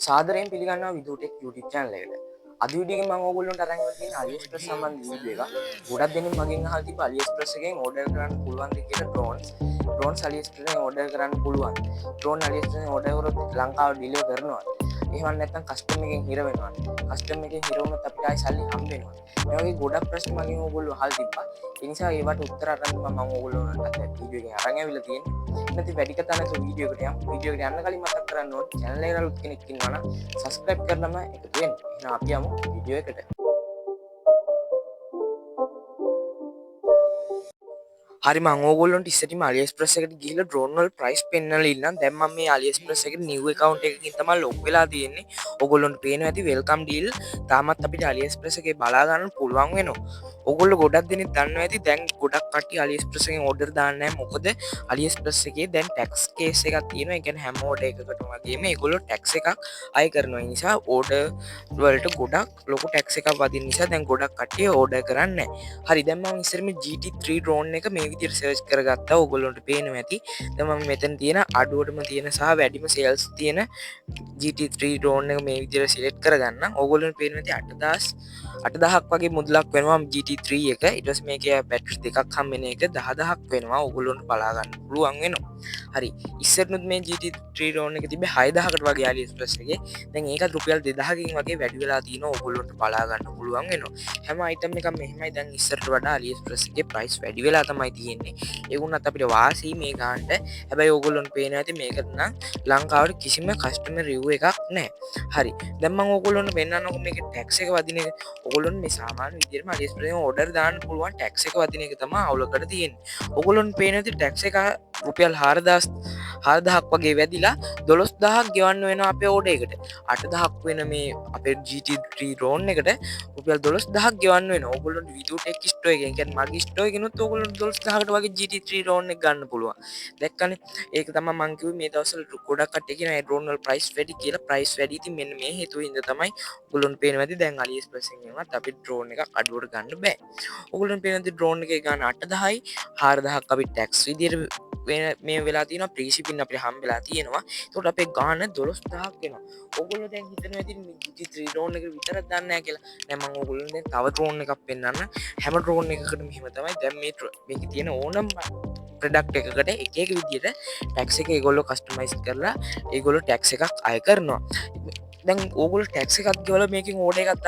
සාදරයෙන් පිළිගන්නවා විදුටෙක් YouTube channel එකට. අද වීඩියෝ එකේ මම ඕගොල්ලන්ට අරන් ආවා තියෙන AliExpress සම්බන්ධ වීඩියෝ එකක්. ගොඩක් දෙනෙක් මගෙන් අහලා තිබ්බා AliExpress එකෙන් ඕඩර් කරන්න පුළුවන්ද කියලා drones AliExpress එකෙන් ඕඩර් කරන්න පුළුවන්. drone AliExpress එකෙන් ඕඩර් කරොත් ලංකාවට ඩිලිවර් කරනවා. එහෙම නැත්නම් කස්ටම් එකෙන් හිර වෙනවා. කස්ටම් එකෙන් හිර වුණොත් අපිට ආයි සල්ලි හම්බ වෙනවා. මේ වගේ ගොඩක් ප්‍රශ්න මගෙන් ඕගොල්ලෝ අහලා තිබ්බා. ඒ නිසා ඒවට උත්තර අරන් මම ඕගොල්ලන්ට වීඩියෝ එකෙන් අරන් ඇවිල්ලා තියෙන්නේ. නැති වැඩි කතා නැතුව වීඩියෝ එකට යමු. වීඩියෝ එකට යන්න කලින් මතක් කරන්න ඕනේ channel එකට අලුත් කෙනෙක් ඉන්නවා නම් subscribe කරලම එකතු වෙන්න. එහෙනම් අපි යමු වීඩියෝ එකට. හරි මම ඕගොල්ලන්ට ඉස්සෙල්ලාම AliExpress එකට ගිහිල්ලා drone වල price පෙන්නලා ඉන්නම්. දැන් මම මේ AliExpress එකේ new account එකකින් තමයි log වෙලා තියෙන්නේ. ඕගොල්ලන්ට පේනවා ඇති welcome deal. තාමත් අපිට AliExpress එකේ බලා ගන්න පුළුවන් වෙනවා. ඕගොල්ලෝ ගොඩක් දෙනෙක් දන්නවා ඇති දැන් ගොඩක් කට්ටිය AliExpress එකෙන් order දාන්නේ නැහැ. මොකද AliExpress එකේ දැන් tax case එකක් තියෙනවා. ඒ කියන්නේ හැම order එකකටම වගේම ඒගොල්ලෝ tax එකක් අය කරනවා. ඒ නිසා order වලට ගොඩක් ලොකු tax එකක් වදින නිසා දැන් ගොඩක් කට්ටිය order කරන්නේ නැහැ. හරි දැන් මම ඉස්සරම GT3 drone එක මේ විදිහට සර්ච් කරගත්තා. ඕගොල්ලන්ට පේනවා ඇති. දැන් මම මෙතන තියෙන අඩුවටම තියෙන සහ වැඩිම sales තියෙන GT3 drone එක මේ විදිහට select කරගන්න. ඕගොල්ලන්ට පේනවා ඇති 8000ක් වගේ මුදලක් වෙනවා GT3 එක. ඊට පස්සේ මේකේ බැටරි දෙකක් හම් වෙන එක 10000ක් වෙනවා. ඕගොල්ලන්ට බලා ගන්න පුළුවන් වෙනවා. හරි ඉස්සරනුත් මේ GT3 drone එක තිබ්බේ 6000කට වගේ AliExpress එකේ. දැන් ඒකත් රුපියල් 2000කින් වගේ වැඩි වෙලා තිනවා. ඕගොල්ලන්ට බලා ගන්න පුළුවන් වෙනවා. හැම item එකක්ම මෙහෙමයි දැන් ඉස්සරට වඩා AliExpress එකේ price වැඩි වෙලා තමයි තියෙන්නේ. ඒ වුණත් අපිට වාසි මේ ගන්නට. හැබැයි ඕගොල්ලන්ට පේනවා ඇති මේකට නම් ලංකාවට කිසිම customer review එකක් නැහැ. හරි දැන් මම ඕගොල්ලන්ට පෙන්නන්නකො මේකේ tax එක වදින එක. ඕගොල්ලොන්ට මේ සාමාන්‍ය විදිහටම AliExpress එකෙන් order දාන්න පුළුවන් tax එක වදින එක තමයි අවුලකට තියෙන්නේ. ඕගොල්ලොන්ට පේනවා ඇති tax එක රුපියල් 4000ක් වගේ වැඩිලා 12000ක් ගෙවන්න වෙනවා අපේ ඕඩර් එකට. 8000ක් වෙන මේ අපේ GT3 drone එකට රුපියල් 12000ක් ගෙවන්න වෙනවා. ඕගොල්ලන්ට VideoTech store එකෙන් කියන්නේ මගේ store එකෙනුත් ඕගොල්ලන්ට 12000කට වගේ GT3 drone එක ගන්න පුළුවන්. දැක්කනේ? ඒක තමයි මම කිව්වේ මේ දවස්වල ගොඩක් කට්ටිය කියන මේ drone වල price වැඩි කියලා. price වැඩි ඉතින් මෙන්න මේ හේතුව හින්දා තමයි ඕගොල්ලොන්ට පේනවා ඇති දැන් AliExpress එකෙන් වුණත් අපිට drone එකක් අඩුවට ගන්න බෑ. ඕගොල්ලොන්ට පේනවා ඇති drone එකේ ගන්න 8000යි 4000ක් අපි tax විදියට මේ වෙලා තියෙනවා free shipping අපිට හම්බෙලා තියෙනවා. ඒකට අපේ ගාන 12000ක් වෙනවා. ඕගොල්ලෝ දැන් හිතනවා ඉතින් GT3 drone එක විතරක් දන්නේ නැහැ කියලා. නෑ මම ඕගොල්ලෝ දැන් තව drone එකක් පෙන්නන්න. හැම drone එකකටම මෙහෙම තමයි. දැන් මේකේ තියෙන ඕනම ප්‍රොඩක්ට් එකකට එක එක විදියට tax එක ඒගොල්ලෝ කස්ටමයිස් කරලා ඒගොල්ලෝ tax එකක් අය කරනවා. දැන් ඕගොල්ලෝ tax එකක් ගෙවලා මේකෙන් ඕඩර් එකක්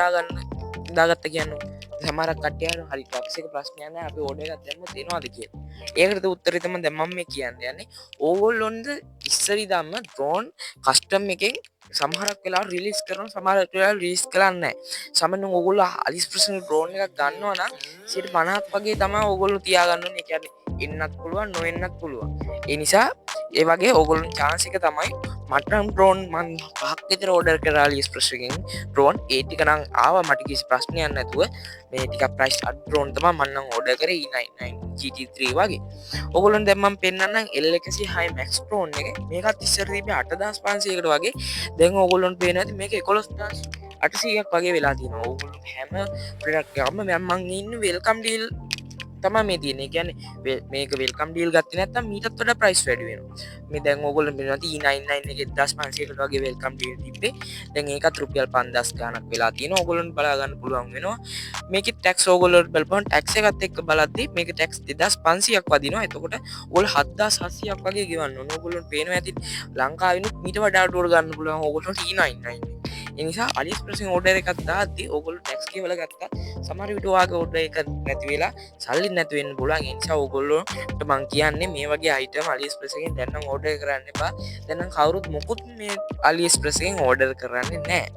දාගත්ත කියන්නේ සමහරක් කට්ටිය හරි tax එක ප්‍රශ්නයක් නැහැ අපි ඕඩර් එකක් දැම්මොත් එනවාද කියලා. ඒකට උත්තරේ තමයි දැන් මම මේ කියන්න යන්නේ. ඕගොල්ලොන්ද ඉස්සරිදාම drone custom එකෙන් සමහරක් වෙලාවට රිලීස් කරනවා සමහරක් වෙලාවට රිලීස් කරන්නේ නැහැ. සමහරවිට ඕගොල්ලෝ AliExpress එකේ drone එකක් ගන්නවා නම් 50ක් වගේ තමයි ඕගොල්ලෝ තියාගන්න ඕනේ. ඒ කියන්නේ එන්නත් පුළුවන් නොවෙන්නත් පුළුවන්. ඒ නිසා ඒ වගේ ඕගොල්ලෝ chance එක තමයි මට නම් drone මම 5ක් විතර order කරා AliExpress එකෙන් drone ඒ ටික නම් ආවා මට කිසි ප්‍රශ්නයක් නැතුව මේ ටික price අඩු drone තමයි මම නම් order කරේ E99 GT3 වගේ. ඕගොල්ලන් දැන් මම පෙන්නන්නම් L106 Max drone එක. මේකත් ඉස්සර තිබ්බේ 8500කට වගේ. දැන් ඕගොල්ලන්ට පේනවා ඇති මේක 11800ක් වගේ වෙලා තියෙනවා. ඕගොල්ලෝ හැම ප්‍රොඩක්ට් එකක්ම මම ඉන්නේ welcome deal තමයි මේ තියෙන්නේ. ඒ කියන්නේ මේක welcome deal ගත්තේ නැත්නම් මීටත් වඩා price වැඩි වෙනවා. මේ දැන් ඕගොල්ලෝ පෙන්නනවා E99 එකේ 1500කට වගේ welcome deal තිබ්බේ. දැන් ඒකත් රුපියල් 5000 ගාණක් වෙලා තියෙනවා. ඕගොල්ලන්ට බලා ගන්න පුළුවන් වෙනවා. මේකේ tax ඕගොල්ලෝ බලපන් tax එකත් එක්ක බලද්දි මේක tax 2500ක් වදිනවා. එතකොට ඕගොල්ලෝ 7700ක් වගේ ගෙවන්න ඕන. ඕගොල්ලන්ට පේනවා ඇති ලංකාවෙනුත් මීට වඩා අඩුවට ගන්න පුළුවන් ඕගොල්ලන්ට E99. ඒ නිසා AliExpress එකෙන් order එකක් දාද්දි ඕගොල්ලෝ tax ගෙවලා ගත්තා. සමහර විට ඔයාගේ order එක නැති වෙලා සල්ලි නැති වෙන්න පුළුවන්. ඒ නිසා ඕගොල්ලෝට මං කියන්නේ මේ වගේ item AliExpress එකෙන් දැන් නම් order කරන්න එපා. දැන් නම් කවුරුත් මොකුත් මේ AliExpress එකෙන් order කරන්නේ නැහැ.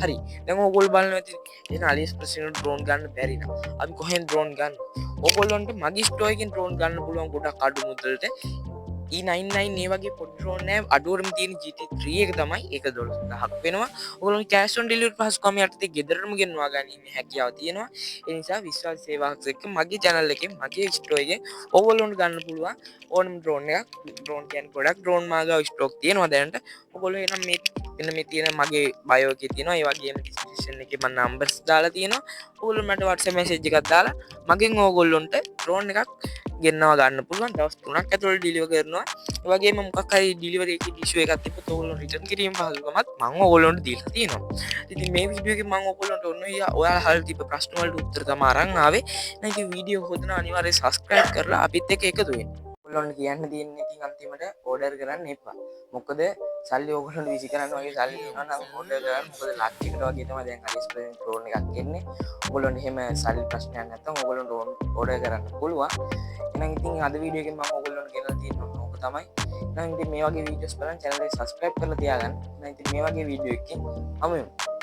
හරි. දැන් ඕගොල්ලෝ බලනවා ඉතින් එහෙනම් AliExpress එකෙන් drone ගන්න බැරි නම් අපි කොහෙන් drone ගන්න? ඕගොල්ලොන්ට මගේ store එකෙන් drone ගන්න පුළුවන් ගොඩක් අඩු මුදලට. E99 ඒ වගේ පොඩි drone නෑ අඩුවටම තියෙන GT3 එක තමයි ඒක 12000ක් වෙනවා. ඕගොල්ලෝ cash on delivery පහසුකම් යටතේ ගෙදරටම ගෙන්වා ගැනීමේ හැකියාව තියෙනවා. ඒ නිසා විශ්වාස සේවාවක් එක්ක මගේ channel එකෙන් මගේ store එකෙන් ඕගොල්ලොන්ට ගන්න පුළුවන් ඕනම drone එකක්. drone කියන්නේ ගොඩක් drone මාගාව stock තියෙනවා දැනට. ඔගොල්ලෝ එහෙනම් මේ මෙන්න මේ තියෙන මගේ බයෝ එකේ තියෙනවා ඒ වගේම ඩිස්ක්‍රිප්ෂන් එකේ මම නම්බර්ස් දාලා තියෙනවා ඔයගොල්ලෝ මට WhatsApp message එකක් දාලා මගෙන් ඕගොල්ලොන්ට ඩ්‍රෝන් එකක් ගෙන්නවා ගන්න පුළුවන් දවස් 3ක් ඇතුළත ඩිලිවර් කරනවා ඒ වගේම මොකක් හරි ඩිලිවරි එකේ ඉෂුව එකක් තිබ්බොත් ඔයගොල්ලෝ රිටර්න් කිරීම පහසුකමත් මම ඔයගොල්ලොන්ට දීලා තියෙනවා ඉතින් මේ වීඩියෝ එකේ මම ඔයගොල්ලන්ට ඔන්න ඔයාලා අහලා තිබ්බ ප්‍රශ්න වලට උත්තර තමයි අරන් ආවේ එහෙනම් ඉතින් වීඩියෝ හොදන අනිවාර්යයෙන් subscribe කරලා අපිත් එක්ක එකතු වෙන්න ඔයගොල්ලන්ට කියන්න තියෙන්නේ ඉතින් අන්තිමට ඕඩර් කරන්න එපා මොකද සල්ලි ඕගොල්ලන්ට විසි කරන්න වගේ සල්ලි තියෙනවා නම් ඕඩර් කරන්න මොකද ලක් එකට වගේ තමයි දැන් AliExpress ඩ්‍රෝන් එකක් එන්නේ ඔයගොල්ලන්ට එහෙම සල්ලි ප්‍රශ්නයක් නැත්නම් ඔයගොල්ලන්ට ඕඩර් කරන්න පුළුවන් එහෙනම් ඉතින් අද වීඩියෝ එකෙන් මම ඔයගොල්ලන්ට ගෙනලා තියෙනවා ඕක තමයි එහෙනම් ඉතින් මේ වගේ වීඩියෝස් බලන්න channel එක subscribe කරලා තියාගන්න එහෙනම් ඉතින් මේ වගේ වීඩියෝ එකකින් හමු වෙමු